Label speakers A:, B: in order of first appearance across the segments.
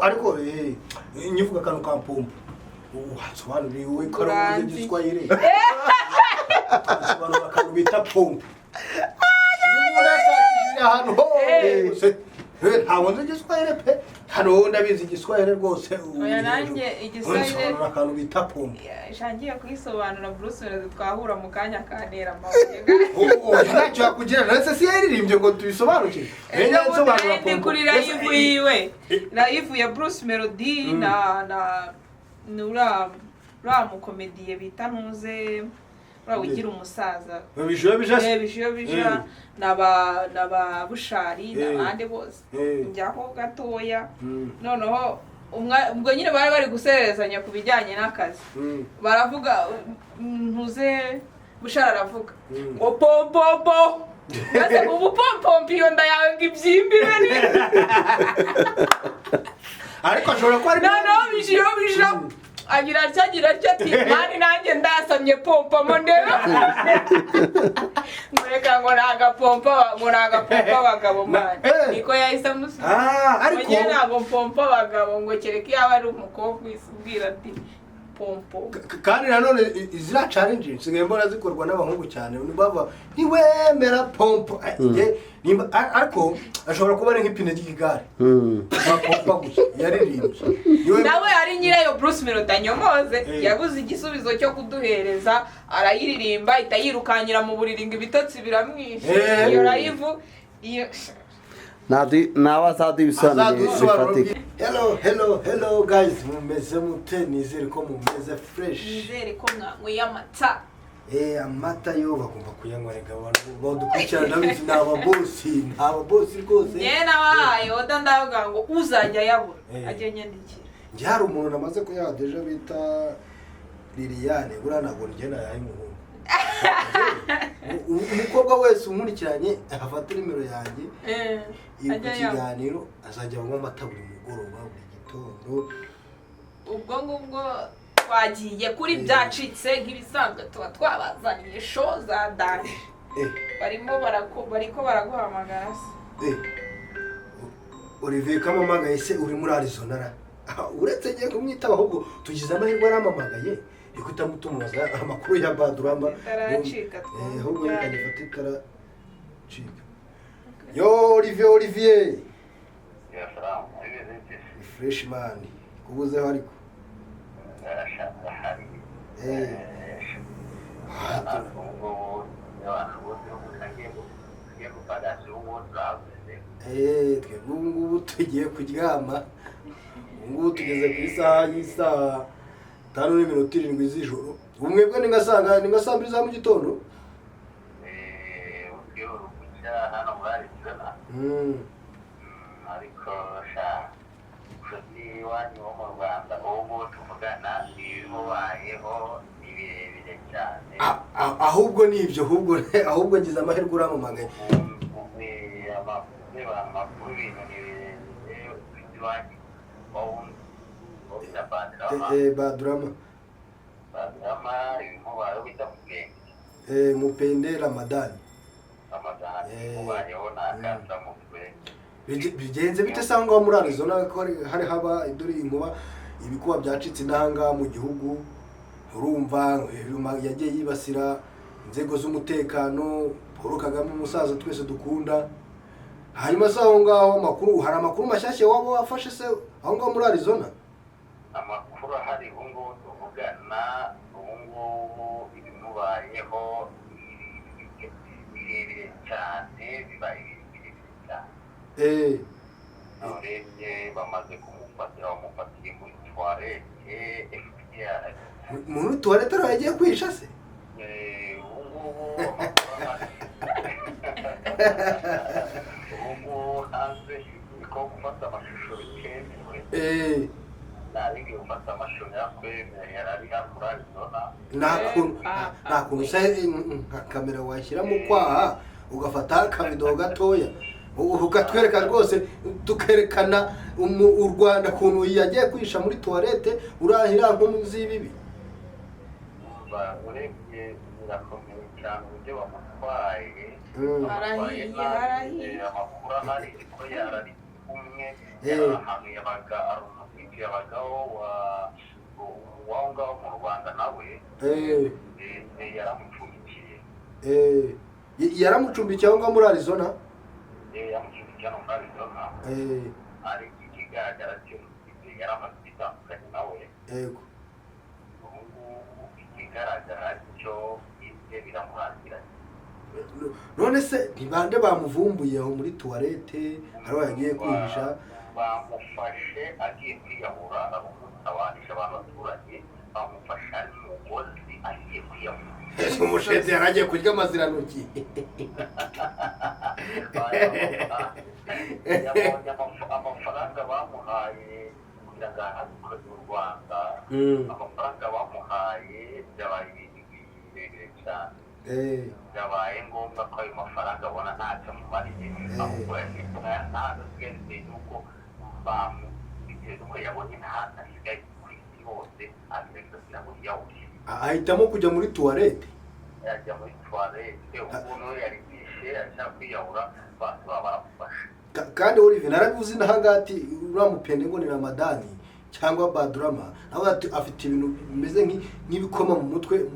A: ariko nyivuga kanu kampompo wasobanuriwe ko ari igiswahili wasobanura kanu bita pompo hano ntabwo nzi igiswahili pe hano ndabizi igiswahili rwose
B: oya nanjye igiswahili
A: akantu bita pompo
B: shangiye kwisobanura Bruce Melody twahura mu kanya kanera amabuye
A: ntacyo yakugira nase si yaririmbye ngo tubisobanukire
B: nsobanura pompo kuri live yiwe live ya Bruce Melody na nura mu komediye bita ntuze ugira umusaza bishiyo bija naba bushari nabande bose njyaho gatoya noneho ubwo nyine bari guserezanya ku bijyanye n'akazi baravuga ntuze bushara aravuga ngo pompo base ubu pompo iyo nda yawe ngibyimbire ni
A: ariko ashobora ko ari
B: no bishiyo bija agira ati mani nanjye ndasamye pompa mo ndero mureka ngo naga pompa abagabo mani niko yahise musi ariko ntago pompa abagabo ngo kereka yaba ari umukobwa isubwira ati pompo
A: kandi nanone izira challenge nsigaye mbona zikorwa n'abahungu cyane bava ntiwemera pompo ariko ashobora kuba ari nk'ipine ry'igare pompa gusa yaririmbye
B: nawe ari nyirayo Bruce Melody anyomoze yabuze igisubizo cyo kuduhereza arayiririmba itayirukanyira mu buriri ngo ibitotsi biramwishe iyo live iyo
C: Nawazadi bisobanuro.
A: Hello guys, mumeze mute nizere ko mumeze fresh.
B: Nizere ko mwanyweye amata.
A: Amata yo bagomba kuyanywera abantu badukurikirana bizi n'aba boss rwose.
B: Nabaye oda ndavuga ngo uzajya yabura ajye nyandikira.
A: Nje hari umuntu namaze kuyadeje bita Liliane buranago ngena yayi muhungu. Umukobwa wese umurikiranye afata nimero yanjye ikiganiro azajya banywa amata buri mugoroba buri gitondo
B: ubwo ngubwo twagiye kuri byacitse nk'ibisanzwe tuba twabazaniye show za dance bariko baraguhamagara se
A: Olivier kamamagaye se uri muri Arizona uretse ngiye kumwitaba ahubwo tugize amahirwe aramamagaye ikutamutumuza amakuru ya Baduramba ahubwo reka itara chika yo Olivier fresh man kubuze hariko twebwe tugiye kuryama ngubu tugeze ku isaha y'isaha 5:07 z'ijoro umwebwe ningasanga ningasambira za mu gitondo
D: hano muri Arizona ariko kuri wanyu wo mu Rwanda ubu tuvugana ibibayeho birebire cyane
A: ahubwo nivyo ahubwo ngize amahirwe uramamagaye
D: amakuru ibintu birebire kwiwanyu
A: Badurama
D: ibimubayeho bita Mupende
A: Mupende Ramadan bigenze bite sangwa muri Arizona ko hari haba iduri inkuba ibikuba byacitse nahanga mu gihugu urumva yagiye yibasira inzego z'umutekano Paul Kagame umusaza twese dukunda hanyuma saho ngaho makuru hari amakuru mashyashye wabo wafashe se aho ngaho muri Arizona
D: amakuru hari ngo tuvugana ngo ibimubayeho birebire cyane bibaye birebire cyane urebye bamaze kumufatiye muri toilette FPR
A: muri toilette yagiye kwisha se
D: ubu hanze ko gufata amashusho bikenewe nari gufata amashusho yakwemeye yari muri Arizona
A: nakuntu nka kamera washyira mu kwaha ugafata akabido gatoya ukatwereka rwose tukerekana u Rwanda kuntu yagiye kwisha muri toilette urahira nko muzi bibi
D: urebye birakomeye cyane uburyo bamutwaye
B: harahiye
D: amakuru ahari ko kumwe ahantu yabaga ari umuziki yabagaho waho ngaho mu Rwanda nawe yaramucumbikiye
A: yaramucumbikiye aho ngaho muri Arizona
D: yamucumbikiye no muri Arizona ariko ikigaragara cyo yaramaze bitandukanye nawe
A: yego
D: ikigaragara cyo ibye biramurangira.
A: None se ntibande bamuvumbuye aho muri toilette haro yagiye kwihisha
D: bamufashe agiye kwiyahura abamutabanisha abaturage bamufasha n'umugozi agiye kwiyahura.
A: Umushetsi yaragiye kurya amazirantoki
D: amafaranga bamuhaye kugira ngo ahadukoze mu Rwanda amafaranga bamuhaye byabaye ibintu birebire cyane byabaye ngombwa ko ayo mafaranga abona ntacyo amumariye ahubwo ntabwo asigaye nuko bitewe n'uko yabonye ntahantu asigaye ku isi hose agerageza kugira ngo yiyahure
A: ahitamo kujya muri toilette
D: yajya muri toilette umuntu yaribishe ashaka kwiyahura bose baba baramufashe.
A: Kandi Olivier narabivuze ntahangati uramupende ngo ni Ramadani cyangwa Badrama nawe afite ibintu bimeze nk'ibikoma mu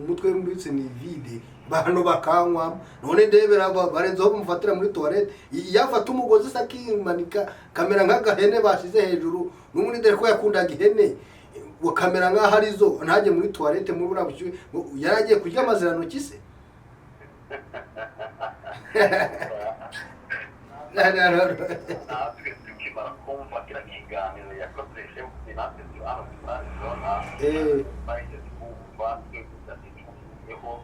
A: mutwe mbitse ni vide bano bakanywa none ndebera barenzeho bumufatira muri toilette yafata umugozi sakimanika kamera nk'agahene bashize hejuru n'umuntu dere ko yakundaga ihene kamera nk'aho arizo ntajye muri toilette muri burabushyuhe yaragiye kurya amazirantoki se
D: natwe tukimara kumva kira kiganiro yakoze shefu natwe hano muri Arizona bahise twumva twebwe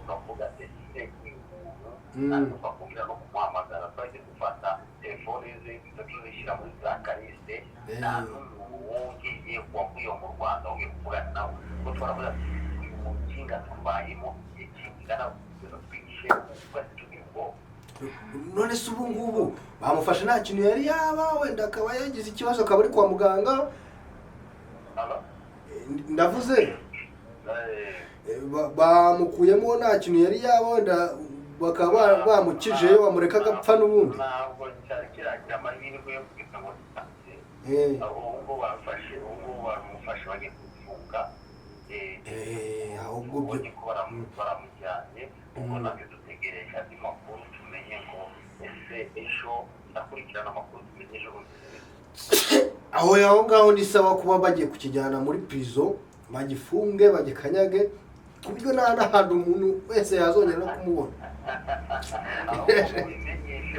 D: turavuga ese umuntu natwe twakongera no kumuhamagara twahise dufata telefone ze tuzishyira muri za kaliste nta n'umuntu wongeye wavuye mu Rwanda wongeye kuvugana nawe kuko twaravuga uyu mukinga tubayemo igihe kingana twigishe twese turi ubwoba.
A: None se ubu ngubu bamufashe nta kintu yari yaba wenda akaba yagize ikibazo akaba ari kwa muganga ndavuze bamukuyemo nta kintu yari yaba wenda bakaba bamukije bamureka agapfa n'ubundi
D: ntabwo cyari kiragira amahirwe yo kugira ngo gitange ahubwo bamufashe bagiye kufunga
A: ahubwo
D: ubonye ko baramujyanye ubwo nabyo dutegereje andi makuru tumenye ngo ese ejo ndakurikirana amakuru tumenye ejo
A: aho ngaho ni sawa kuba bagiye kukijyana muri prison bagifunge bagikanyage ku buryo nta n'ahandi umuntu wese yazongera no kumubona
D: mubimenyeshe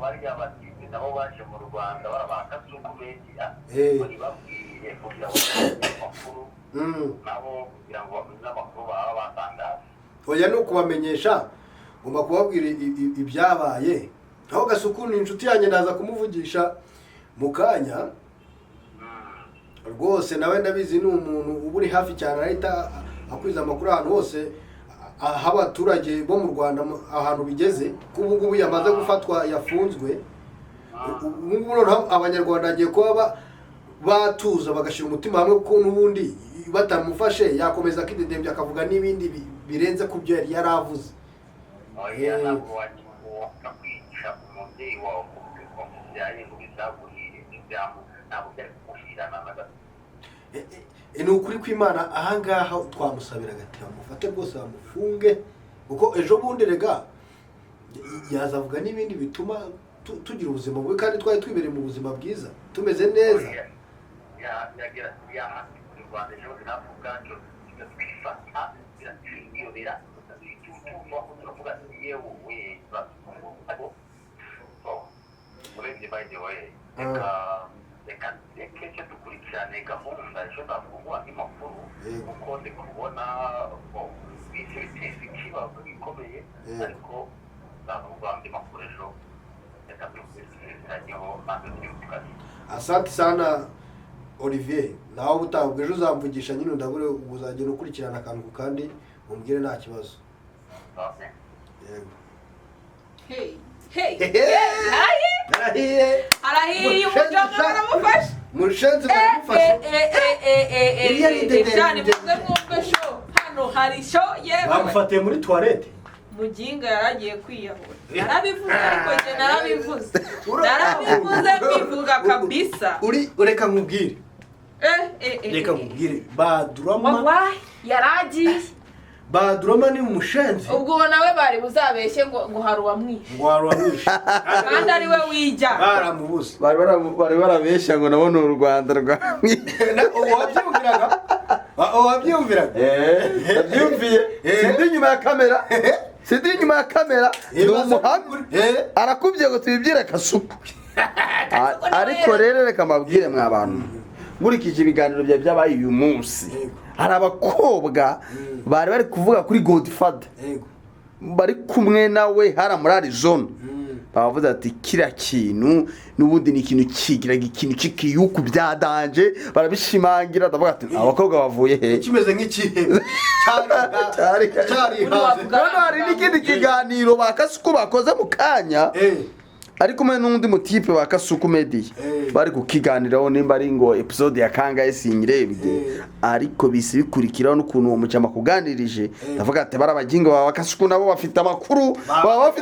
D: bariya batindi nabo baje mu Rwanda barabakasuku media babwiye kugira ngo amakuru nabo kugira ngo bamenye amakuru baba batangaza
A: oya no kubamenyesha ngomba kubabwira ibyabaye aho Gasuku ni inshuti yanjye ndaza kumuvugisha mu kanya rwose nawe ndabizi ni umuntu uba uri hafi cyane ahita akwiza amakuru ahantu hose aho abaturage bo mu Rwanda ahantu bigeze ko ubu ngubu yamaze gufatwa yafunzwe ubu ngubu noneho abanyarwanda bagiye kuba batuza bagashyira umutima hamwe kuko n'ubundi batamufashe yakomeza akidedembya akavuga n'ibindi birenze ku byo yari yaravuze.
D: ntabwo wakwica umubyeyi wawe wamubyaye ngo bizaguhire n'ibyamu ntabwo byari kumuhirana na gato.
A: Ni ukuri kw'Imana ahangaha twamusabira agati bamufate rwose bamufunge kuko ejo bundi rega yazavuga n'ibindi bituma tugira ubuzima bubi kandi twari twibereye mu buzima bwiza tumeze neza.
D: yagira yahati mu Rwanda ejo navuga cyo twifata biratwiyobera turavuga yewe urebye by the way reka dukurikirane gahunda ejo ndavuga n'imakuru kuko ndi kubona bise biteza ikibazo gikomeye ariko ndavuga andi makuru ejo reka dukurikiraneho maze twibukane.
A: Asante sana Olivier, nawe utabwe ejo uzamvugisha nyine ndabure uzagenda ukurikirana akantu kandi umbwire nta kibazo. Yego.
B: Arahiye umujama baramufashe.
A: Mushenzi baramufashe.
B: Cyane muze mwumve show hano hari show yewe.
A: Bamufatiye muri toilette.
B: Muginga yaragiye kwiyahura. Narabivuze ariko je narabivuze kwivuga kabisa.
A: Ureka nkubwire. Reka nkubwire Badurama.
B: Wallahi yaragiye.
A: Badurama ni umushenzi.
B: Ubwo nawe bari buzabeshye ngo haruwamwishe. Kandi ari we wijya.
A: Baramubuze.
C: Bari barabeshya ngo nabone u Rwanda
A: Wabyumviraga?
C: Nabyumviye. Sindi nyuma ya kamera. Ni umuhamya. Arakubye ngo tubibwire Kasuku. Ariko rero reka mabwire mwa bantu. Nkurikije ibiganiro by'abaye uyu munsi. Hari abakobwa bari kuvuga kuri Godfather. Bari kumwe nawe hara muri Arizona. Bavuze ati kira kintu n'ubundi ni ikintu kigiraga ikintu cikiyuku byadanje barabishimangira ndavuga ati abakobwa bavuye he
A: kimeze nk'ikihe cyari
C: hari n'ikindi kiganiro bakasuku bakoze mu kanya ariko mwe n'undi mutipe bakasuku media bari kukiganiraho nimba ari ngo episode ya kangahe sinyirebye ariko bisi bikurikiraho n'ukuntu uwo mucama kuganirije ndavuga ati barabagingo baba bakasuku nabo bafite amakuru baba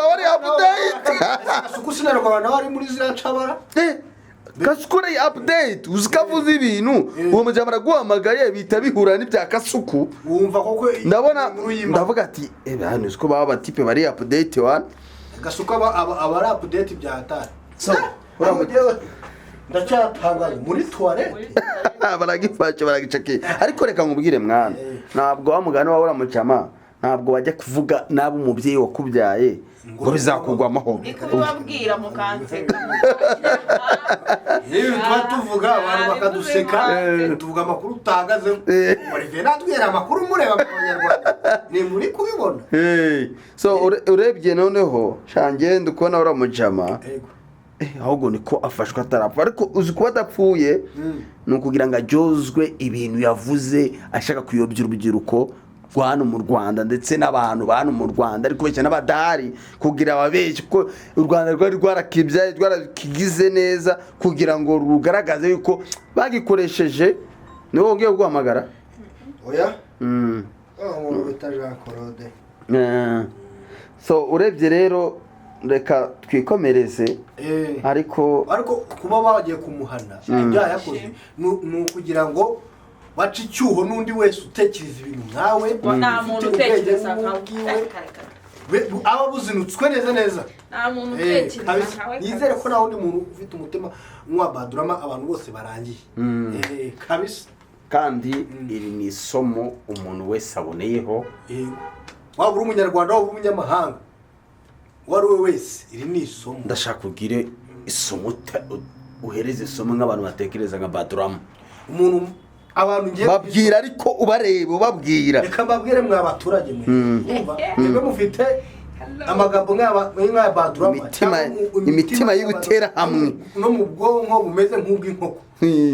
C: bari update
A: Kasuku sinarwa abantu bari muri zira ncabara
C: Kasuku ari update uzikavuza ibintu uwo mujama araguhamagaye bita bihura n'ibya Kasuku
A: wumva koko
C: ndabona ndavuga ati hano uko baba batipe bari update wan
A: Kasuku aba update bya hatari so ndacyatangaje muri toilette
C: baragifashe baragicake ariko reka nkubwire mwana ntabwo wamugana wabura mucama ntabwo bajya kuvuga nabo umubyeyi wakubyaye ngo bizakugwa amahoro
B: kubabwira mukanseka
A: niba tuvuga abantu bakaduseka tuvuga amakuru utahagaze muri vena twera amakuru mureba mu Banyarwanda ni muri kubibona
C: so urebye noneho shange ndukubona ura mujama ahubwo niko afashwe atarapfa ariko uzi kuba adapfuye ni ukugira ngo ajozwe ibintu yavuze ashaka kuyobya urubyiruko hano mu Rwanda ndetse n'abantu bano mu Rwanda ariko beke n'abadari kugira ababeshye ko u Rwanda rwari rwarakibyaye rwarakigize neza kugira ngo rugaragaze yuko bagikoresheje niwo ngiye guhamagara
A: oya umuntu bita Jean Claude
C: so urebye rero reka twikomereze ariko
A: kuba bagiye kumuhana ibyaha yakoze ni ukugira ngo baca icyuho n'undi wese utekereza ibintu nkawe
B: nta muntu utekereza nkawe
A: aba buzinutswe neza
B: nta muntu utekereza nkawe
A: nizere ko nta wundi muntu ufite umutima nk'uwa Badurama abantu bose barangiye kabisa
C: kandi iri ni isomo umuntu wese aboneyeho
A: waba uri umunyarwanda waba uri umunyamahanga uwo ari we wese iri ni isomo
C: ndashaka kugire isomo uhereze isomo nk'abantu batekereza nka Badurama
A: umuntu abantu ngiye
C: babwira ariko ubareba ubabwira
A: reka mbabwire mwa baturage mwe umva niba mufite amagambo nk'aya Badurama
C: imitima y'ubutera hamwe
A: no mu bwonko bumeze nk'ubw'inkoko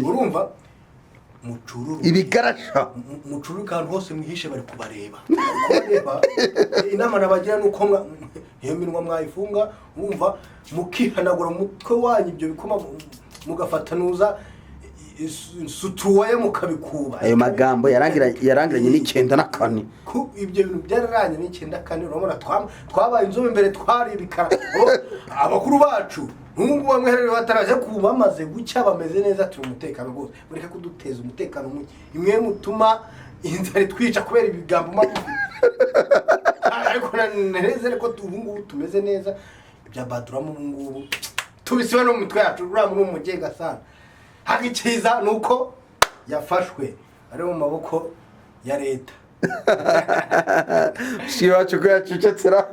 A: urumva mucururu
C: ibigarasha
A: mucururu kandi hose mwihishe bari kubareba inama nabagira nuko iyo minwa mwayifunga wumva mukihanagura umutwe wanyu ibyo bikoma mugafatanuza sutuwaye mukabikuba
C: ayo magambo yarangiranye n'94
A: ibyo bintu byararanye n'94 urabona twabaye inzobe imbere twari bikara abakuru bacu n'ubwo bamwe rero bataraje kubamaze gucya bameze neza turi umutekano rwose mureke kuduteza umutekano muke imwe mutuma inzara twica kubera ibigambo magufi ariko nanezere ko ubungubu tumeze neza ibya Badurama ubungubu tubisiwe no mu mitwe yacu uramu n'umugega sana hagikiza nuko yafashwe ari mu maboko ya leta
C: shiwacu ko yacecetsera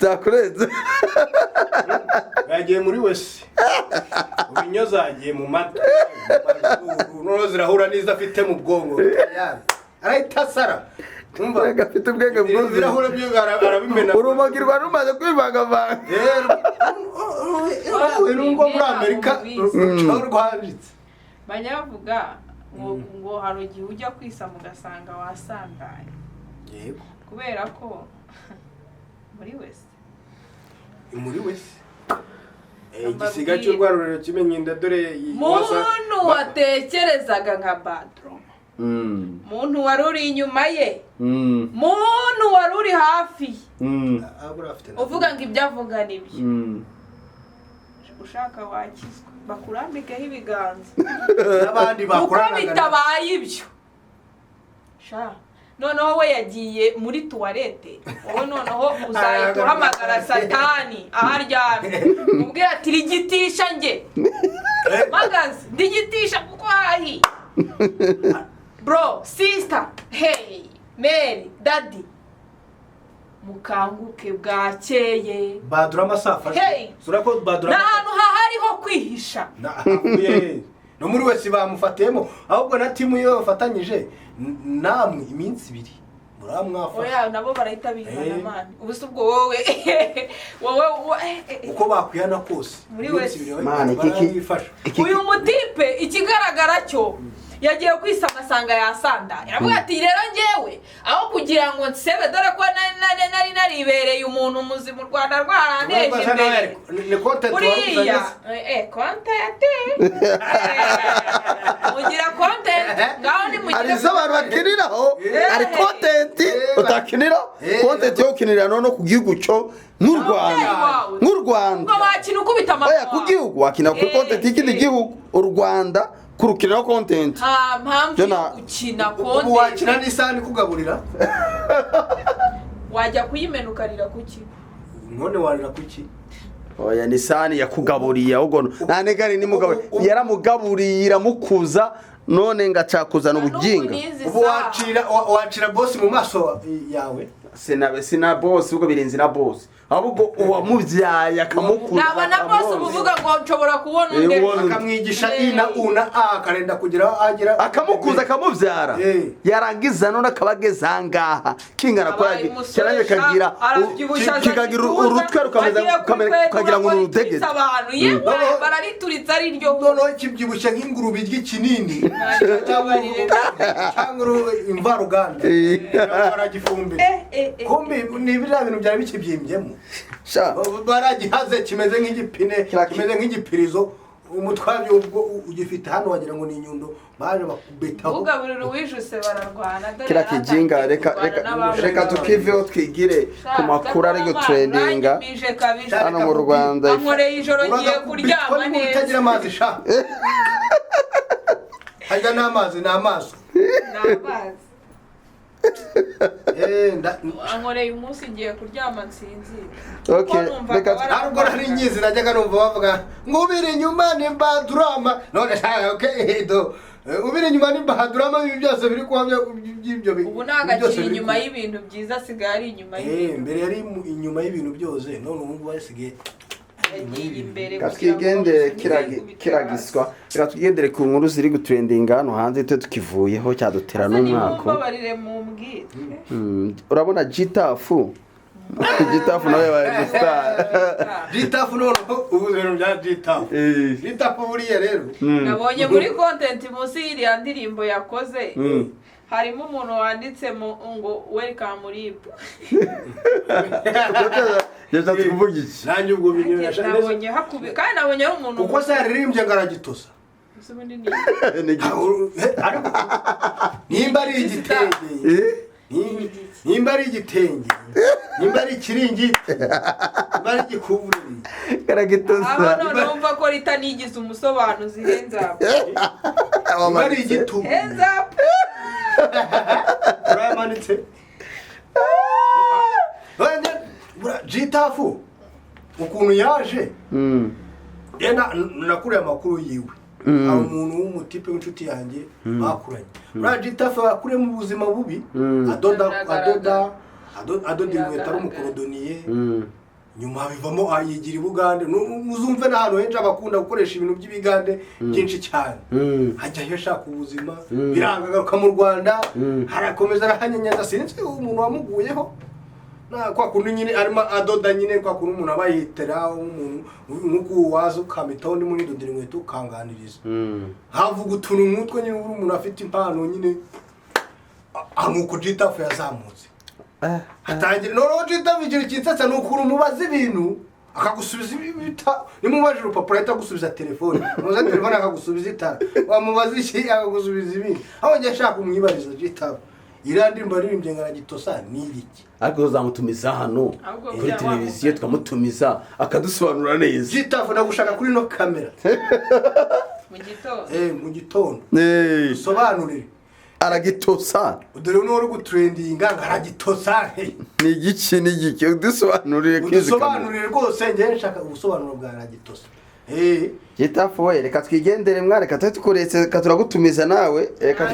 C: byakurenze
A: yagiye muri wese ubinyo zagiye mu mata no zirahura niza afite mu bwongo arahita sara umva
C: agafite ubwenge bwuzuye
A: zirahura byo arabimena
C: urumagirwa rumaze kwivangavanga
A: urungo muri Amerika rwanditse
B: banyavuga ngo hari igihe ujya kwisama ugasanga wasandaye
A: yego
B: kubera ko muri wese
A: igisiga cy'urwaruriro kimenye inda dore
B: muntu watekerezaga nka Badurama muntu wari uri inyuma ye muntu wari uri hafi uvuga ngo ibyo avuga nibyo ushaka wakizwa bakurambikeho ibiganza
A: n'abandi
B: uko bitabaye ibyo noneho we yagiye muri tuwarete wowe noneho uzahita uhamagara satani aho aryamye umubwira ati rigitisha njye magaze ndigitisha kuko hahi bro sister hey Mary daddy mukanguke bwakeye
A: badura amasafa surako badura
B: n'ahantu hahariho kwihisha
A: no muri wese bamufatiyemo ahubwo na timu yo bafatanyije namwe iminsi 2 muramwafa
B: oya nabo barahita bihana man ubuso ubwo wowe
A: uko bakwihana kose
B: muri wese
C: man
B: uyu mutipe ikigaragara cyo yagiye kwisamasanga yasanda iravuga ati rero ngewe aho kugira ngo nsebe dore ko nari naribereye umuntu muzi mu Rwanda rwaranteje imbere
A: ni content
B: uriya content mugira content ngaho ni mugira
C: ari abantu bakiniraho ari content utakinira content yo ukinira no ku gihugu cyo nk'u Rwanda
B: ngo wakina ukubita amaboko
C: oya ku gihugu wakina ku content y'ikindi gihugu u Rwanda kurukira content
B: mpamvu ukina content
A: ubu wakina n'isani kugaburira
B: wajya kuyimenukarira kuki
A: none warira kuki
C: oya nisani yakugaburiye ahubwo ntanegari ni mugabo yaramugaburira mukuza none ngacakuzana ubuginga
A: ubu wacira boss mu maso yawe
C: sina boss ubwo birenze na boss ahubwo uwamuvyaye akamukuza
B: nabana boss uvuga ngo nshobora kubona unde
A: akamwigisha ina una akarenda kugira agira
C: akamukuza akamuvyara yarangiza none akabageza ngaha kingana ko cyaranye kagira urutwe rukagira ngo urudegete
B: abantu ye bararituritsa ari ryo
A: none kibyibushye nk'ingurube ry'ikinini cyangwa imvaruganda baragifumbira kombe ni biriya bintu byari bikibyimbyemo baragihaze kimeze nk'igipine kimeze nk'igipirizo umutwabyo ubwo ugifite hano wagira ngo ni inyundo baje bakubetaho
B: ugaburira uwijuse bararwana dore
C: kira kijinga reka tukiveho twigire ku makuru ari gutrendinga hano mu Rwanda
B: ankoreye ijoro ngiye kuryama neza
A: utagira amazi sha hajya n'amazi n'amaso
B: ankoreye umunsi ngiye kuryama nsinzira
C: okay reka
A: ariko nari nyizi najyaga numva bavuga ngubira inyuma ni badurama none okay do ubira inyuma ni badurama ibi byose biri kuhamya by'ibyo
B: ubu nagakiri inyuma y'ibintu byiza sigaye ari inyuma y'ibintu
A: mbere yari inyuma y'ibintu byose none ubu basigaye
C: katwigendere kiragiswa reka tugendere ku nkuru ziri gutrendinga hano hanze twe tukivuyeho cyadutera n'umwaka urabona Gitafu nawe bari gustar
A: Gitafu none ubu rero bya Gitafu buriya rero
B: nabonye muri content musi y'iriya ndirimbo yakoze harimo umuntu wanditse ngo welcome rib
C: yeza tuvuga iki
A: nanjye ubwo binyesha
B: nabonye hakubi kandi nabonye ari umuntu
A: uko se yaririmbye ngaragitosa nimba ari igitenge nimba ari igitenge nimba ari ikiringiti nimba ari igikuvureri
C: karagitosa
B: numva ko ritanigize umusobanuzi henza
A: nimba ari igitugu
B: henza
A: urayamanitse Gitafu ukuntu yaje nakuriye amakuru yiwe hari umuntu w'umutipe w'inshuti yanjye bakuranye uriya Gitafu yakuriye mu buzima bubi adoda inkweto ari umukorodoniye nyuma bivamo yigira i Bugande muzumve n'ahantu henshi abakunda gukoresha ibintu by'ibigande byinshi cyane hajyayo ashaka ubuzima biranga agaruka mu Rwanda harakomeza arahanyanyaza sinzi umuntu wamuguyeho kwa kundi nyine arimo adoda nyine kwa kundi umuntu abayitera umuntu nk'uko waza ukamitaho ndi muri dodera inkweto ukanganiriza havuga utuntu nk'utwo nyine uri umuntu afite impano nyine nuko Gitafu yazamutse atangira noneho Gitafu igira ikitsatsa ni ukuntu umubaza ibintu akagusubiza ibita nimubaje urupapuro ahita agusubiza telefone muza telefone akagusubiza itara wamubaza iki akagusubiza ibindi aho njye ashaka umwibariza Gitafu irandi mbaririmbye ngaragitosa ni iki
C: ariko uzamutumiza hano
B: Ahubwo
C: kuri
B: byaba
C: televiziyo tukamutumiza akadusobanura neza
A: Gitafu nagushaka kuri no kamera
B: mu gitondo
A: mu gitondo
C: eh
A: sobanurire
C: aragitosa
A: udore n'uri gutrendinga ngaragitosa
C: ni igiki udusobanurire
A: udusobanurire rwose ngiye nshaka ubusobanuro bwa ngaragitosa
C: Gitafu we reka twigendere mwana reka tukuretse turagutumiza nawe reka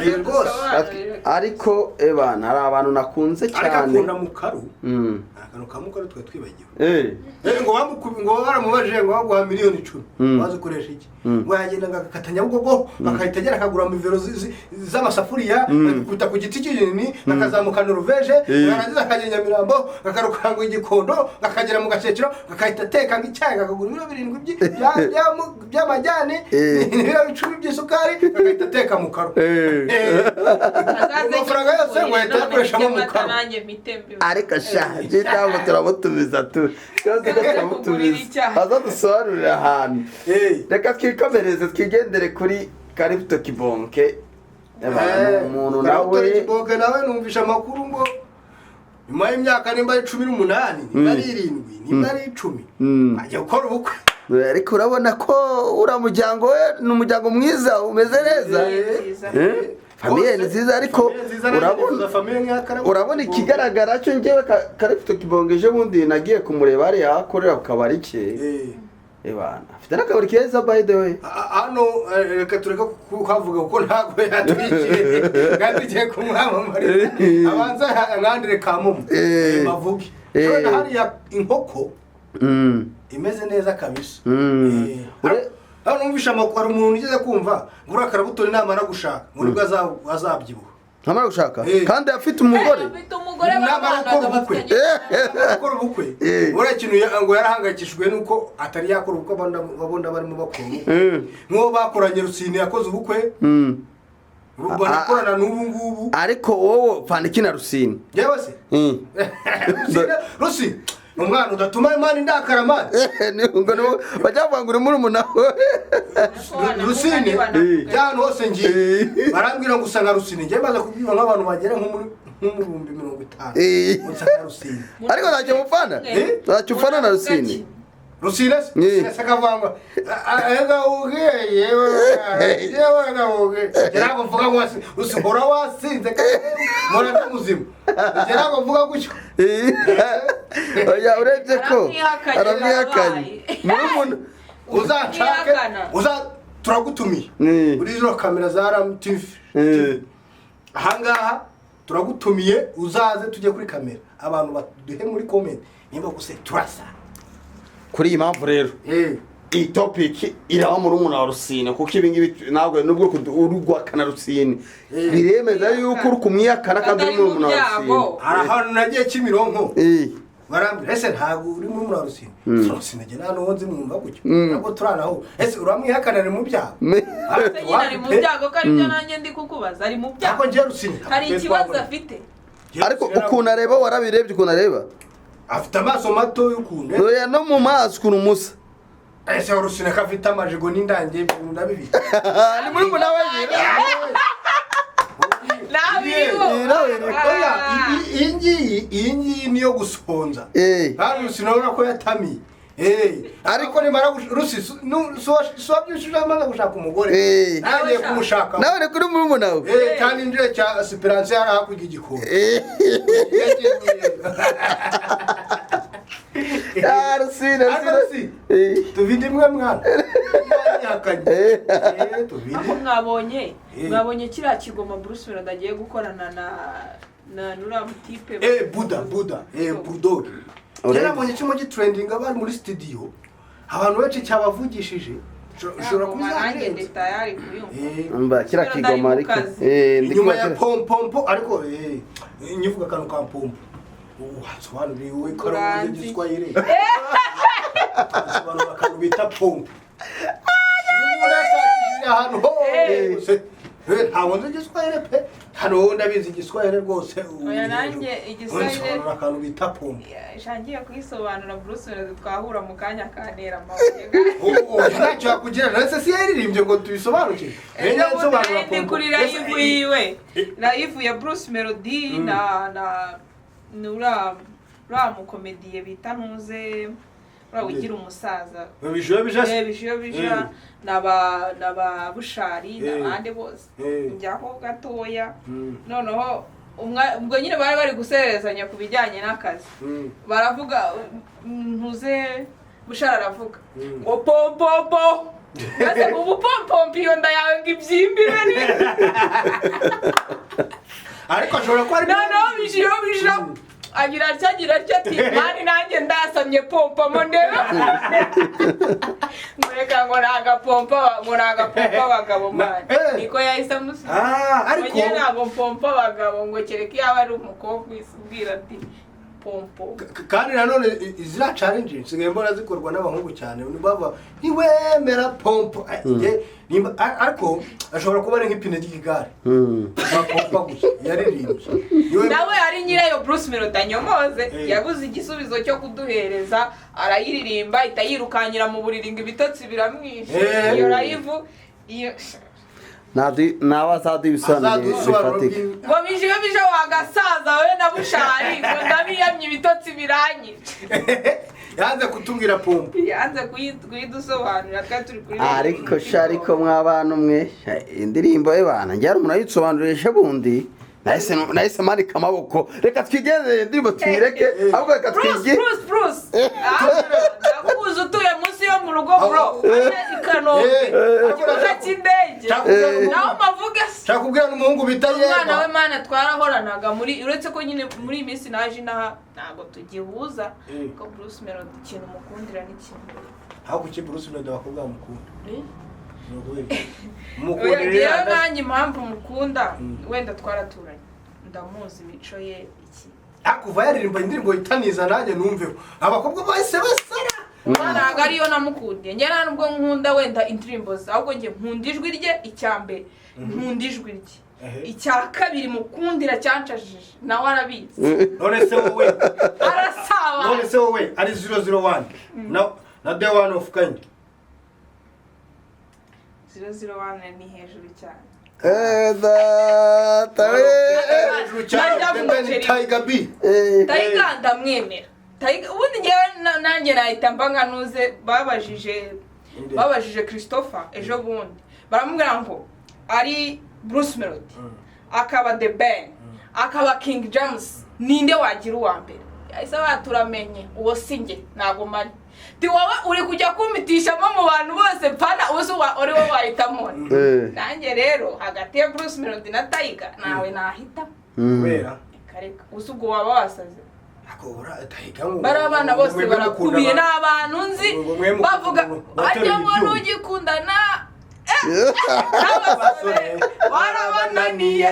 C: ariko ebana hari abantu nakunze cyane
A: akakunda mu karu akantu kamukaro twe twibagiwe ngo baramubajije ngo baguha miliyoni 10 wazi ukoresha iki ngo yagenda ngakatanya bugogo bakayitegera akagura mivero z'amasafuriya kuta ku giti kinini akazamuka Norvege araziza akagenya Mirambo akarukango igikondo akagera mu gacecero akahita teka ngicyayi akagura 7 by'amajyane n'ibiro 10 by'isukari akahita teka mu karo amafaranga yose ngo ahita akoreshamo mu karo
C: ariko sha Gitafu turamutumiza tu azadusobanurira ahantu reka twikomereze twigendere kuri Karipto Kibonke umuntu nawe
A: Kibonke nawe numvisha amakuru ngo nyuma y'imyaka nimba ari 18 nimba ari 7 nimba ari 10 ajya gukora ubukwe
C: ariko urabona ko uramujyango we ni umujyango mwiza umeze neza Famiye nziza ariko urabona ikigaragara cyo ngewe Karipto Kibonke ejo bundi nagiye kumureba ari yakorera ku kabari ke ebana afite n'akabari keza by the way
A: hano reka tureka kuhavuga kuko ntago yatwishyuye kandi ugiye kumwamamariza abanza nkandire kamumu bavuge none hariya inkoko imeze neza kabisa hano numvisha amakuru umuntu ugeze kumva ngura Karabutoni namara gushaka muri bwo azabyibuha
C: ntamara gushaka kandi afite umugore
A: akora ubukwe ura kintu ngo yarahangayikishijwe nuko atari yakora ubukwe babonda barimo bakora n'uwo bakoranye Rusine yakoze ubukwe barakorana n'ubu ngubu
C: ariko wowe Pandikina Rusine
A: yewe se Rusine umwana udatuma Imana indakaramana
C: ngo no bajyavangura muri umunawe
A: Rusine cyane hose ngiye barambwira ngo usanga Rusine ngiye baza kubwira nk'abantu bagera nk'umurumbi 50 usanga Rusine
C: ariko ntacyo mufana ntacyo ufana na Rusine
A: Rusine sakavanga ega ugiye yewe gahuge yarago vuga ngo usihora wasinze mora n'umuzima yarago vuga gutyo
C: oya urebye ko aramwihakanye muri umuntu
A: uzanshake turagutumiye uri zo kamera za Ram TV ahangaha turagutumiye uzaze tujye kuri kamera abantu baduhe muri comment nimba guse turasa
C: kuri iyi mpamvu rero iyi topic iraho muri umuntu wa Rusine kuko ibi ngibi ntabwo nubwo urugwakana Rusine biremeza yuko uri kumwiyakana kandi uri muri umuntu wa Rusine
A: arahantu nagiye Kimironko barambira ese ntabwo uri muri umuntu wa Rusine Rusine nge nano wonze mwumva gutyo ntabwo turanaho ese uramwihakanira mu byago
B: ari mu byago kandi byo nanjye ndi kukubaza ari mu byago
A: nje Rusine
B: hari ikibazo afite
C: ariko ukuntu areba warabirebye ukuntu areba
A: afite amaso mato y'ukuntu
C: oya no mu maso ukuntu musa
A: ese Rusine kafite amajigo n'indange ndabibi
C: ni muri umuntu nawe
A: iyi ngiyi niyo gusonza kandi Rusine urabona ko yatamiye ariko nimara Rusine suwabyishije amaze gushaka umugore nagiye kumushaka
C: nawe ni kuri muri umuntu nawe
A: kandi njye cya Esperance yari hakurya igikoni
C: Rusine
A: tuvide mwe mwana yakanye
B: mwabonye kiriya kigoma Bruce Melody agiye gukorana na Nuramu type
A: Buda Bulldog yarabonye cyo mu trending abari muri studio abantu benshi cyabavugishije ushobora
B: kuzarenga tayari kuyumva
C: kira kigoma ariko
A: nyuma ya pompo ariko nyivuga kanu ka pompo wasobanuriye we karamuze giswahili abantu bakabita pompo urasakije ahantu hose ntabwo nzi igiswahili pe hano wowe ndabizi igiswahili rwose
B: oya nanjye igiswahili
A: akantu bita pompo
B: shangiye kuyisobanura Bruce Melody twahura mu kanya kantera amabuye
A: ntacyo yakugira nase si yaririmbye ngo tubisobanukire
B: nsobanura pompo kuri live yiwe live ya Bruce Melody na ura mukomediye bita ntuze ugira umusaza bishoya naba bushari n'abandi bose njyaho gatoya noneho ubwo nyine bari guserezanya ku bijyanye n'akazi baravuga ntuze bushara aravuga ngo pompo maze ubu pompo iyo nda yawe ngo ibyimbire ni
A: ariko ashobora kuba ari
B: noneho bishyira agira ati mani nanjye ndasamye pompa mo ndebe mureka ngo nagapompa abagabo mani niko yahise amusubiza ariko ntabwo pompa abagabo ngo kereka iyo aba ari umukobwa wisubwira ati pompo
A: kandi nanone izira challenge nsigaye mbona zikorwa n'abahungu cyane bava ntiwemera pompo ariko ashobora kuba ari nk'ipine ry'igare pompa gusa yaririmbye
B: nawe ari nyirayo Bruce Melody anyomoze yabuze igisubizo cyo kuduhereza arayiririmba itayirukanyira mu buriri ngo ibitotsi biramwishe iyo live iyo
C: nawe azadubisobanurire bifatika
B: ngo bije wagasaza we na bushari ngo ndabiyamye ibitotsi biranyica
A: yanze kutubwira pompo
B: yanze kuyidusobanurira twari turi kuri
C: ariko mw'abantu mwe indirimbo y'abana njyara umuntu ayisobanurisha bundi nahise manika amaboko reka twigendere indirimbo tuyireke ahubwo reka twigire
B: Bruce nakubuze utuye munsi yo mu rugo bro Kanombe ikibuga cy'indege naho mavuga
A: cyakubwira n'umuhungu bita Yeba
B: umwana we mana twarahoranaga muri uretse ko nyine muri minsi naje ntago tugihuza ko Bruce Melody ikintu mukundira n'ikintu
A: aho kuki Bruce Melody bakubwa mukunda
B: mukundira nanjye impamvu mukunda wenda twaraturanye ndamuzi imico ye iki
A: akuva yaririmba indirimbo itaniza nanjye numveho abakobwa bose basara
B: ntabwo ariyo namukundiye njye nta nubwo nkunda wenda indirimbo ze ahubwo njye nkunda ijwi rye icyambere nkunda ijwi rye icya kabiri mukundira cyanshajije nawe arabizi
A: none se wowe
B: arasaba
A: none se wowe ari 001 na the one of kind
B: 001 ni hejuru cyane
A: Tiger B
B: Tiger ndamwemera ubundi ngewe nanjye nahita mba nkanuze babajije Christopher ejo bundi baramubwira ngo ari Bruce Melody akaba The Ben akaba King James ninde wagira uwa mbere yahise baturamenye uwo singe ntago mari wowe uri kujya kumitishamo mu bantu bose mpana uri wo wahitamo nanjye rero hagati ya Bruce Melody na Tiger nawe nahita
A: kubera
B: kareka ubwo waba wasaze bari abana bose barakubiye n'abantu nzi bavuga ajya ngo ugikundana warabananiye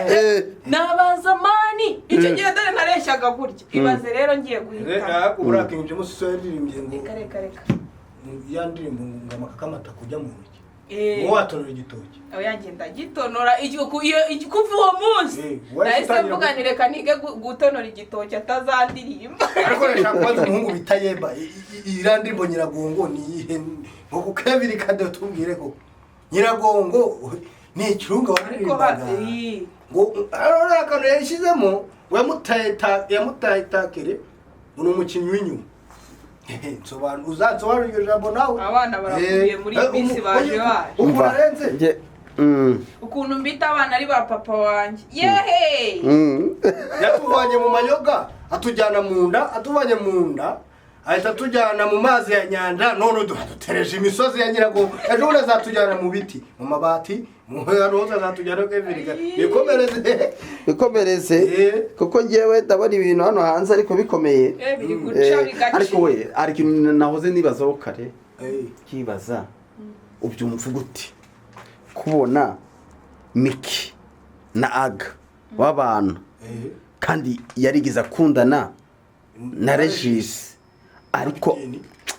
B: n'abazamani icyo gihe dore nareshyaga gutya ibaze rero ngiye guhita
A: urakinje muso yaririmbye ngo
B: reka
A: ya ndirimbo ngo amakamata kujya mu ntoki ngo watonora igitoki
B: aho yagenda gitonora kuva uwo munsi nahise mvuga ni reka nige gutonora igitoki atazandirimba
A: ariko nashaka kubaza umuhungu bita Yeba iriya ndirimbo Nyiragongo ni iyihe ngo ku kabiri kade tubwire ko Nyiragongo ni ikirunga waririmbaga ngo arora akantu yashizemo yamutayitakere ni umukinnyi w'inyuma uzansobanura iryo jambo nawe
B: abana barakubiye muri bisi baje ukuntu mbita abana ari ba papa wanjye yehe
A: yatuvanye mu mayoga atujyana mu nda atuvanye mu nda ahita tujyana mu mazi ya nyanja none dutereje imisozi ya Nyiragongo ejo bundi azatujyana mu biti mu mabati mu roza azatujyana keviriga
C: bikomereze kuko ngewe ndabona ibintu hano hanze ariko bikomeye ariko we ari ikintu nahoze nibazaho kare kibaza ubyumva gute kubona Miki na Aga w'abantu kandi yarigeze akundana na Regis ariko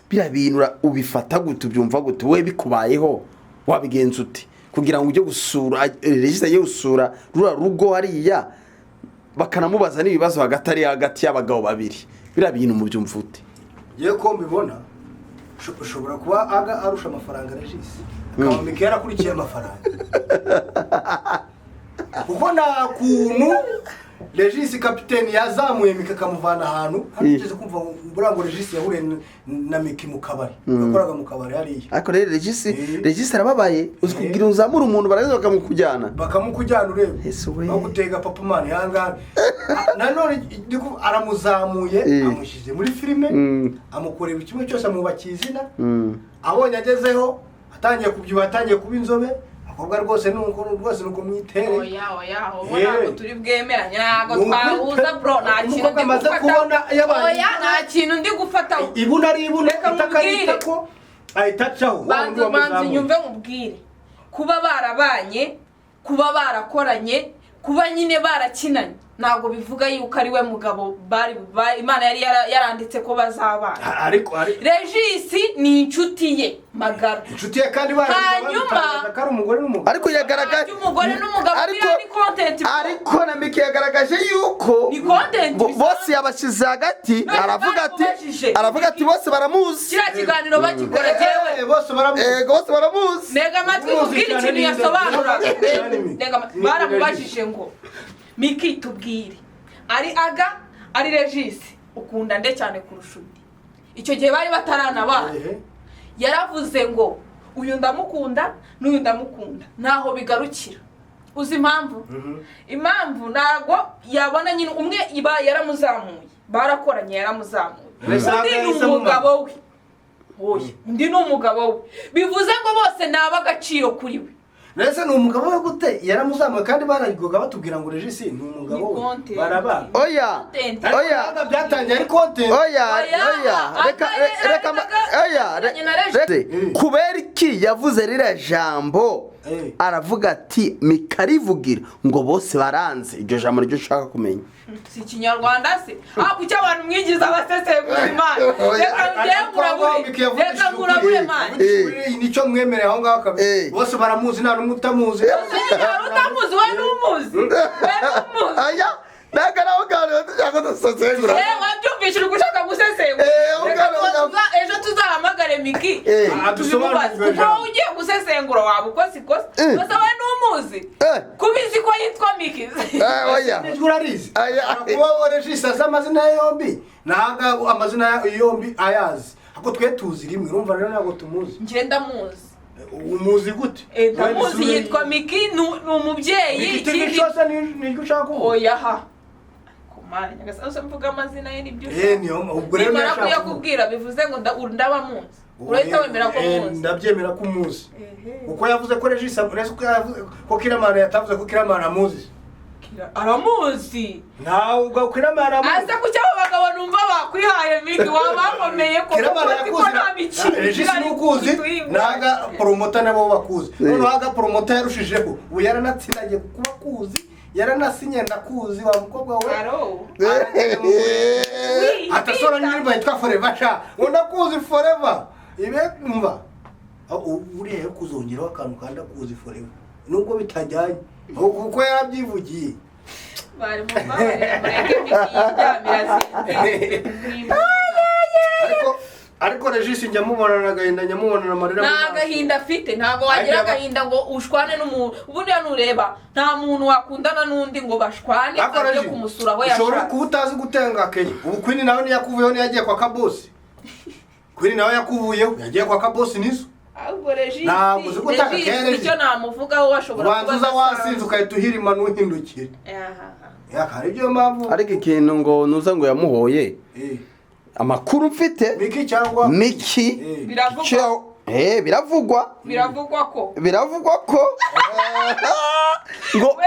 C: bira bintu ubifata gute ubyumva gute we bikubayeho wabigenza ute kugira ngo ujye gusura Regis ajye gusura rura rugo hariya bakanamubaza n'ibibazo hagati y'abagabo babiri bira bintu mu byumvute
A: ye ko mbibona ushobora kuba aga arusha amafaranga Regis akaba Miki yarakurikiye amafaranga kuko nta kuntu Regis kapiteni yazamuye Miki akamuvana ahantu harigeze kumva burango Regis yahure na Miki mu kabari bakoraga mu kabari hariya
C: ariko rero Regis arababaye uzikugira uzamura umuntu baraza
A: bakamukujyana urebe no gutega papa man yangana nanone aramuzamuye amushize muri filime amukorera kimwe cyose amubakizina abonye agezeho atangiye kuba inzobe akobwa rwose nuko mwitereye
B: oya ubona turi bwemeranya ntago twahuza bro nta kintu ndi gufata nta kintu ndi gufata
A: ibuna itakarita ko ahitacaho
B: banze nyumve mubwire kuba barabanye kuba barakoranye kuba nyine barakinanye ntago bivuga yuko ari we mugabo Imana yari yaranditse ko bazabana
A: ariko
B: Regis ni inshuti ye magara
A: inshuti ye kandi barabana umugore n'umugabo
C: ariko yagaragaje
B: umugore n'umugabo ni content
C: ariko na Miki yagaragaje yuko bose yabashize hagati aravuga ati bose baramuzi
B: kira kiganiro bagikora jewe
C: bose baramuzi
B: nega matwi ubwira ikintu yasobanura nega baramubajije ngo Miki tubwire ari Regis ukunda nde cyane kurusha undi icyo gihe bari bataranabana yaravuze ngo uyu ndamukunda n'uyu ndamukunda naho bigarukira uzi impamvu nago yabona nyine umwe iba yaramuzamuye barakoranye yaramuzamuye undi n'umugabo we undi n'umugabo we bivuze ngo bose naba agaciro kuri we
A: Nese ni umugabo we gute yaramuzamuye kandi barayigoga batubwira ngo Regis ni umugabo we barabana
C: oya
A: byatangiye ari content
C: kubera iki yavuze rira jambo aravuga ati Mikarivugira ngo bose baranze iryo jambo ryo ushaka kumenya
B: si Kinyarwanda se kuki abantu mwigiza abasesenguzi Imana reka ngurabure man
A: nicyo mwemereye aho ngaho kabisa bose baramuzi nta n'umwe utamuzi
B: utamuzi we n'umuzi
C: aya nagaraho gano cyangwa dusesengura
B: wabyumvishije gushaka gusesengura ejo tuzahamagare Miki tubimubaze kuko ugiye gusesengura waba ukoze ikosa bose we n'umuzi kubizi ko yitwa Miki
C: oya
A: urarizi kuba Regis azi amazina yombi nahaga amazina yombi ayazi ako twe tuzi rimwe urumva rero ntabwo tumuzi
B: ngenda muzi
A: umuzi gute
B: ndamuzi yitwa Miki ni umubyeyi
A: ikindi cyose ni ushaka
B: oya kumara nyagasa mvuga amazina ye nibyo
A: niyo ubwo rero
B: nashaka kuyakubwira bivuze ngo ndaba muzi urahita wemera ko muzi
A: ndabyemera ko muzi uko yavuze ko Regis ko Kiramana yatavuze ko Kiramana amuzi
B: aramuzi
A: ntabwo Kiramana
B: aza kucyo abagabo numva bakwihaye Miki wabakomeye ko
A: Regis nukuzi naga promoter nabo bakuzi none haga promoter yarushijeho ubu yaranatsindagiye kuba kuzi yaranasinye ndakuzi wa mukobwa we atasora nyimba yitwa Forever sha unakuzi Forever ibe mva uriye kuzongeraho akantu kanda kuzi Forever nubwo bitajyanye kuko yarabyivugiye
B: bari mu mabare Miki yamira
A: ariko Regis njya mubona nagahinda nyamubona na marira
B: nagahinda afite ntago wagira agahinda ngo ushwane n'umuntu ubundi nureba nta muntu wakundana n'undi ngo bashwane ajye kumusura aho yashaka
A: ushobora kuba utazi gutenga Kenya ubu Queen nawe niyakuvuyeho niyagiye kwa Kabosi Queen nawe yakuvuyeho yagiye kwa Kabosi nizo
B: ahubwo Regis icyo namuvugaho washobora
A: kubanza wasinze ukahita uhirima n'uhindukire yakari byo mpamvu
C: ariko ikintu ngo nuza ngo yamuhoye amakuru mfite
A: Miki cyangwa
C: Miki biravugwa ko ngo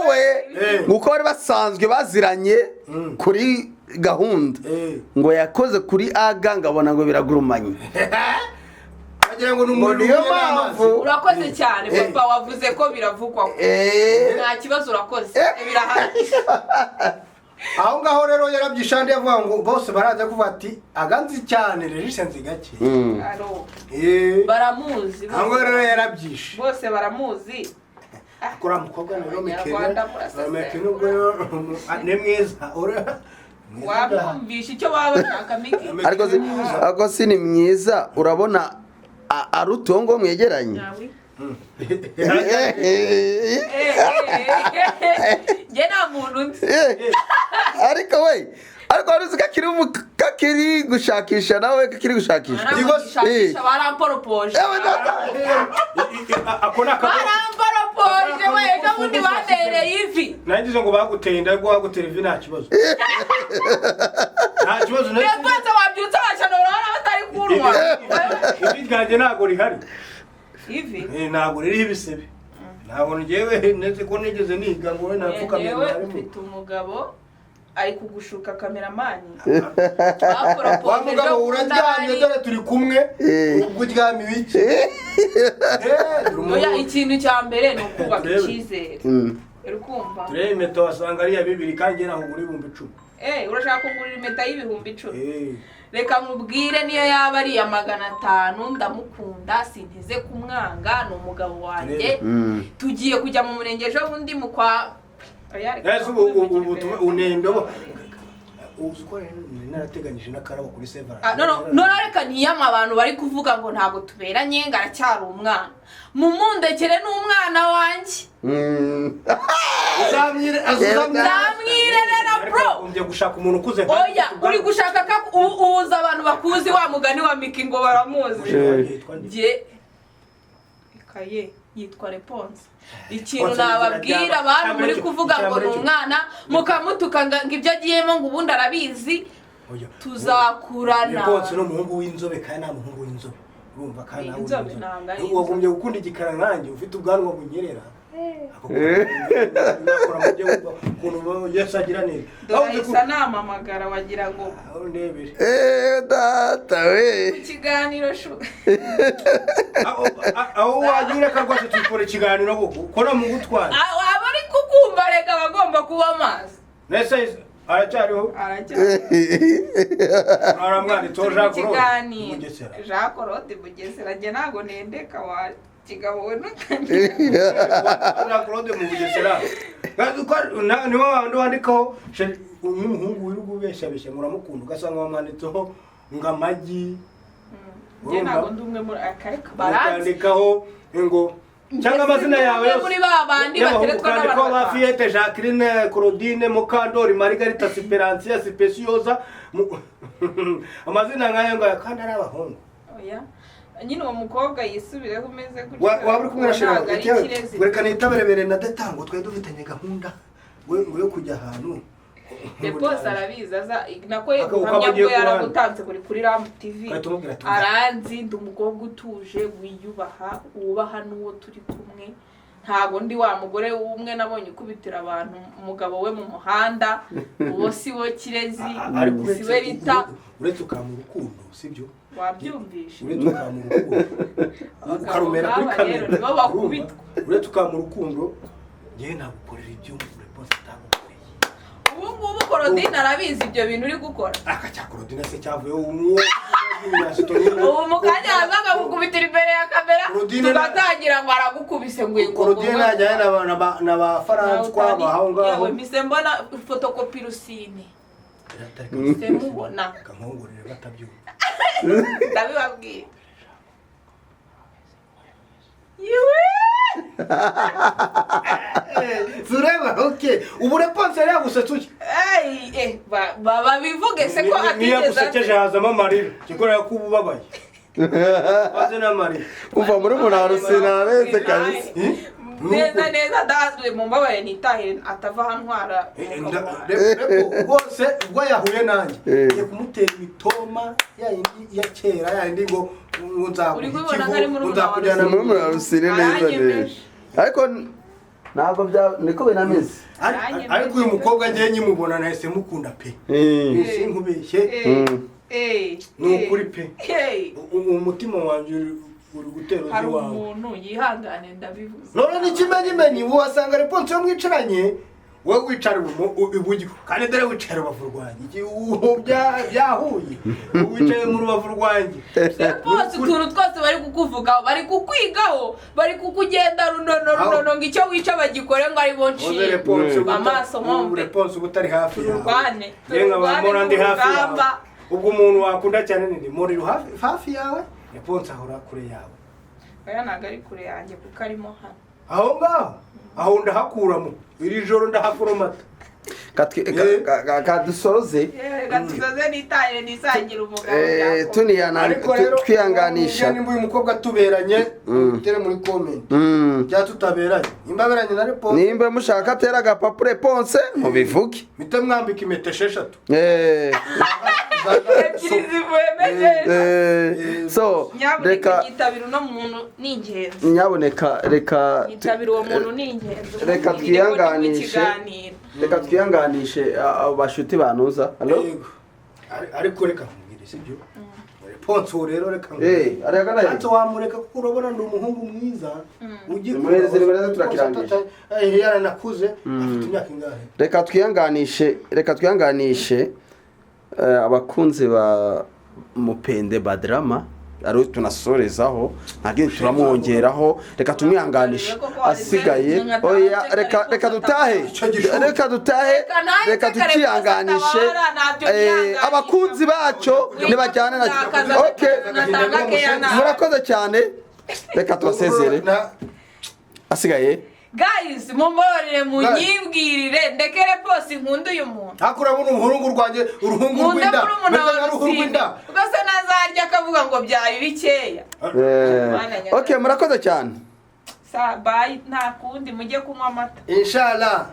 C: we nguko bari basanzwe baziranye kuri gahunda ngo yakoze kuri aga ngabona ngo biragurumanye
A: agira ngo n'umuntu
B: urakoze cyane papa wavuze ko biravugwa ko nta kibazo urakoze birahari
A: aho ngaho rero yarabyishandi yavuga ngo bose baraza kuvuga ati aganzi cyane Regis Nzigake
B: baramuzi
A: aho rero yarabyishe
B: bose baramuzi
A: akora mukobwa rero mekene ubwo ne mwiza
B: wabumvisha icyo baba bashaka miki
C: ariko si ni mwiza urabona arutongo mwegeranye
B: nge nta muntu nzi
C: ariko we ariko waruzi kakiri gushakisha nawe kakiri gushakisha
B: baramporopoje baramporopoje we ejo bundi batereye ivi
A: nagize ngo baguteye inda ariko bagutera ivi nta kibazo nta kibazo
B: rwose wabyutse washanura batari kunwa
A: ivi ryanjye ntabwo rihari
B: ivi
A: ntabwo ririho ibisebe ntabwo ngewe neze ko nigeze niga ngo we napfukamye
B: ufite umugabo ari kugushuka kameramani
A: wa mugabo uraryamye dore turi kumwe ubwo uryamye wiki
B: oya ikintu cya mbere ni ukubaka icyizere uri kumva
A: turebe impeta wasanga ari iya 2 kandi naho ugura 10,000
B: urashaka kugurira impeta y'ibihumbi 10 reka nkubwire niyo yaba ari iya 500 ndamukunda sinteze kumwanga ni umugabo wanjye tugiye kujya mu murenge ejo bundi mu kwa
A: unembe uziko narateganyije n'akarabo kuri Severa
B: no reka niyama abantu bari kuvuga ngo ntago tuberanye ngaracyari umwana mumundekere n'umwana wanjye uzamwirerera bro
A: ungiye gushaka umuntu ukuze
B: oya uri gushaka ubuza abantu bakuzi wa mugani wa Miki ngo baramuzi je ikaye yitwa Response ikintu nababwira abantu muri kuvuga ngo n'umwana mukamutuka ngo ibyo agiyemo ngo ubundi arabizi tuzakurana
A: Response no muhungu w'inzobe kandi nta muhungu w'inzobe urumva kandi nawe wagombye gukunda igikara nkanjye ufite ubwanwa bunyerera akora mujye ukuntu yasagira neza
B: Doraisa namamagara wagira ngo
A: ndebere
C: data we
B: ikiganiro shu
A: aho wagira karwase tukora ikiganiro boko ukora mu gutwara
B: abari kukumva rega bagomba kuba amazi
A: nese aracyariho aramwani to Jacques
B: Claude Bugesera nge nago nendeka wa kigabo we
A: Jacques Claude mu Bugesera ni wandi wandikaho umuhungu w'irugu beshabeshe muramukunda ugasanga wamwanditseho ngamagi
B: nge nago ndumwe muri akareka
A: barandikaho ngo cyangwa amazina yawe yose
B: muri babandi bateretwa
A: n'abantu ba Fiete Jacqueline Claudine Mukandori Margarita Sperantia Speciosa amazina nk'ayo ngayo kandi ari abahungu
B: oya nyine uwo mukobwa yisubireho umeze gutya
A: waba uri kumwe na shira reka nitaberebere na detango twe dufitanye gahunda ngo yo kujya ahantu
B: Response arabiza nako yeguhamya bwo yaragutanze kuri Ram TV aranzi ndumukobwa utuje wiyubaha wubaha nuwo turi kumwe ntago ndi wa mugore umwe nabonye ukubitira abantu umugabo we mu muhanda uwo si wo kirezi si we bita
A: uretse ukamu rukundo sibyo
B: wabyumvisha
A: uretse ukamu rukundo ukarumera kuri kamera
B: nibo bakubitwa
A: uretse ukamu rukundo ngiye nagukorera ibyo Response atagukoreye
B: ubu Claudine arabizi ibyo bintu uri gukora
A: akacya Claudine se cyavuyeho umwo
B: ubu mukanya azaga gukubitira imbere ya kamera tugatangira ngo aragukubise ngo
A: Claudine najyanye n'aba François bahaho ngaho
B: yewe mise mbona photocopy Rusine semubona
A: kankongorere batabyumva
B: ndabibabwiye yewe
A: Sureba okay ubu Response yari yagusetsa uki
B: baba bivuge se ko
A: niya gusekeje hazamo amarira kikorera ko ububabaye baze n'amarira
C: umva muri umuntu Rusina areze kabisa
B: neza dazwe mu mbabaye nitahire atava hantwara
A: bose ubwo yahuye nanjye ye kumutera imitoma ya kera yandi ngo
B: nzakujyana
C: muri umuntu Rusina neza ariko ntabwo niko binameze
A: ariko uyu mukobwa ngiye nyimubona nahise mukunda pe sinkubeshye ni ukuri pe umutima wanjye uri gutera uzi wawe
B: hari umuntu yihangane ndabivuze
A: none n'ikimenyimenyi wasanga Response yo mwicaranye wowe wicara iburyo kandi dore wicara urubavu rwanjye byahuye wicaye mu rubavu rwanjye
B: bose utuntu twose bari kukuvugaho bari kukwigaho bari kukugenda runono ngo icyo wica bagikore ngo ari bo nshinga amaso mpombe
A: reponse uba utari hafi yawe
B: turwane
A: turwane ndi hafi yawe ubwo umuntu wakunda cyane ni muri hafi yawe reponse ahora kure yawe
B: oya ntabwo ari kure yanjye kuko arimo hano
A: aho ngaho aho ndahakuramo iri joro ndahakuromata
C: kadusoze
B: nitaye nisangira umugabo
C: twihanganisha
A: nimba uyu mukobwa tuberanye utere muri comment byatutaberanye imbaberanye na reponse
C: nimba mushaka atera agapapuro reponse mubivuge
A: mite mwambika impeta 6
C: so
B: reka yitabira uno muntu ni ingenzi
C: nyaboneka reka
B: yitabira uwo muntu ni ingenzi
C: reka twihanganishe abo bashuti banuza allo
A: ariko reka nkubwire sibyo reponse rero reka
C: aragana
A: kandi wamureka kuko urabona ndi umuhungu mwiza
C: muhereze rero turakirangisha
A: yaranakuze afite imyaka ingahe
C: reka twihanganishe abakunzi ba Mupende Badrama ari tunasorezaho ntabwo turamwongeraho reka tumwihanganishe asigaye oya reka dutahe reka tucihanganishe abakunzi bacu nibajyane na okay murakoze cyane reka tubasezere asigaye
B: guys mumborere munyibwirire ndekere pose nkunda uyu muntu
A: hakurabona umuhungu rwanjye uruhungu rw'inda
B: ugase nazarya akavuga ngo byari bikeya
C: okay murakoze cyane
B: bye nta kundi mujye kunywa amata
A: inshallah